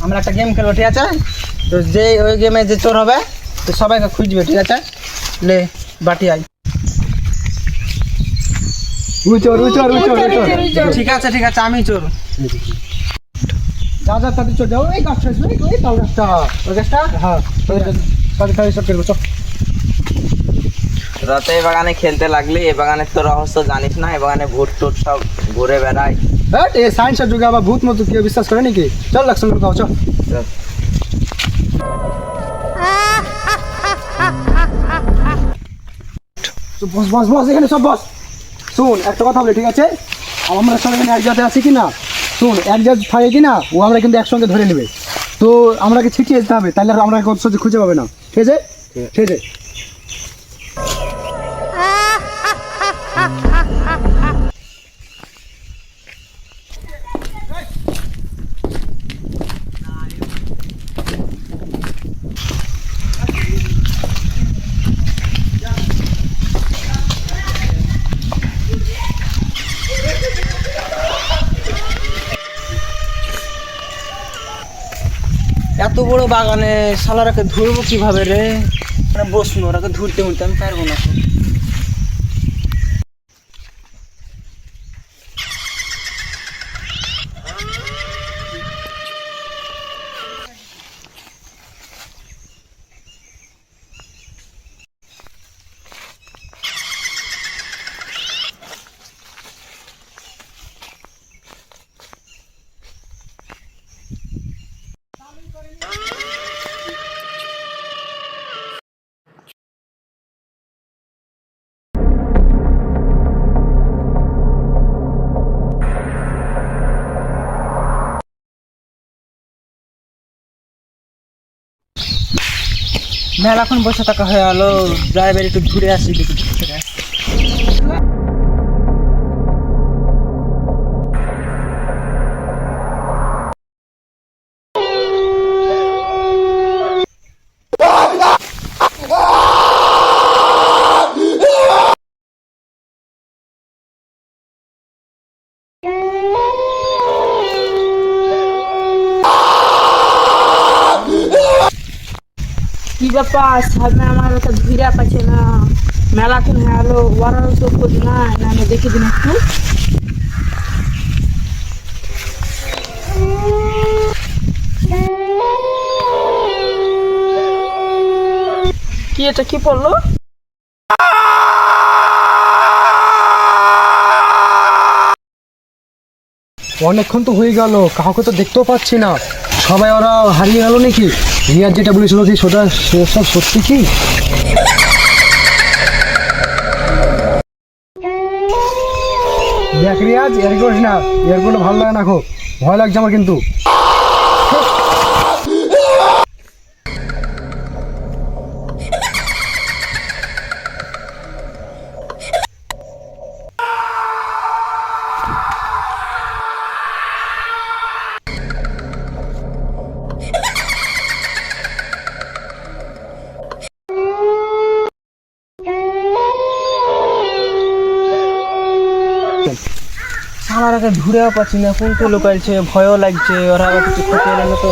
আমরা একটা গেম খেলবো, ঠিক আছে? তো যে ওই গেমে যে চোর হবে তো সবাইকে খুঁজবে, ঠিক আছে? লে বাটি আই। ঠিক আছে ঠিক আছে, আমি চোর। যা তাদের চোর যাও, এই গাছটা আসবে, ওই তাল গাছটা, ওই গাছটা, হ্যাঁ তাদের সব খেলবো। চল রাতে এই বাগানে খেলতে লাগলি, এই বাগানের তো রহস্য জানিস না, এই বাগানে ভূত টুট সব ঘুরে বেড়ায়। বাট এই সায়েন্সের যুগে আবার ভূত মতো কেউ বিশ্বাস করে নাকি? চল লাগছেন কোথাও, চল। বস বস বস, এখানে সব বস। শুন একটা কথা বলি, ঠিক আছে? আমরা সব এখানে এক জায়গাতে আছি কি না? শুন, এক জায়গায় থাকে কি না, ও আমরা কিন্তু একসঙ্গে ধরে নেবে। তো আমরাকে ছিটিয়ে যেতে হবে, তাহলে আমরা কত সহজে খুঁজে পাবে না, ঠিক আছে? ঠিক আছে। এত বড় বাগানে শালারাকে ধরবো কিভাবে রে? মানে বসুন, ওরাকে ধরতে উঠতে আমি পারবো না। মেলাক্ষণ বসে থাকা হয়ে গেল, ড্রাইভার একটু ঘুরে আসি দেখি। কি ব্যাপার সামনে আমার তো ভিড়া পাচ্ছে না, মেলা কোন হলো ওরাও তো খোঁজ না, আমি দেখে দিন একটু। কি এটা কি পড়লো? অনেকক্ষণ তো হয়ে গেল, কাউকে তো দেখতেও পাচ্ছি না। সবাই ওরা হারিয়ে গেল নাকি? রিয়াজ যেটা বলেছিল যে সেটা সব সত্যি কি? দেখ রিয়াজ, এর করিস না, এরগুলো ভালো লাগে না, খুব ভয় লাগছে আমার কিন্তু। শালারাকে ধরেও পাচ্ছি না, কোনটা লুকাইছে, ভয়ও লাগছে, ওরা আবার কিছু খেতে এলো না তো।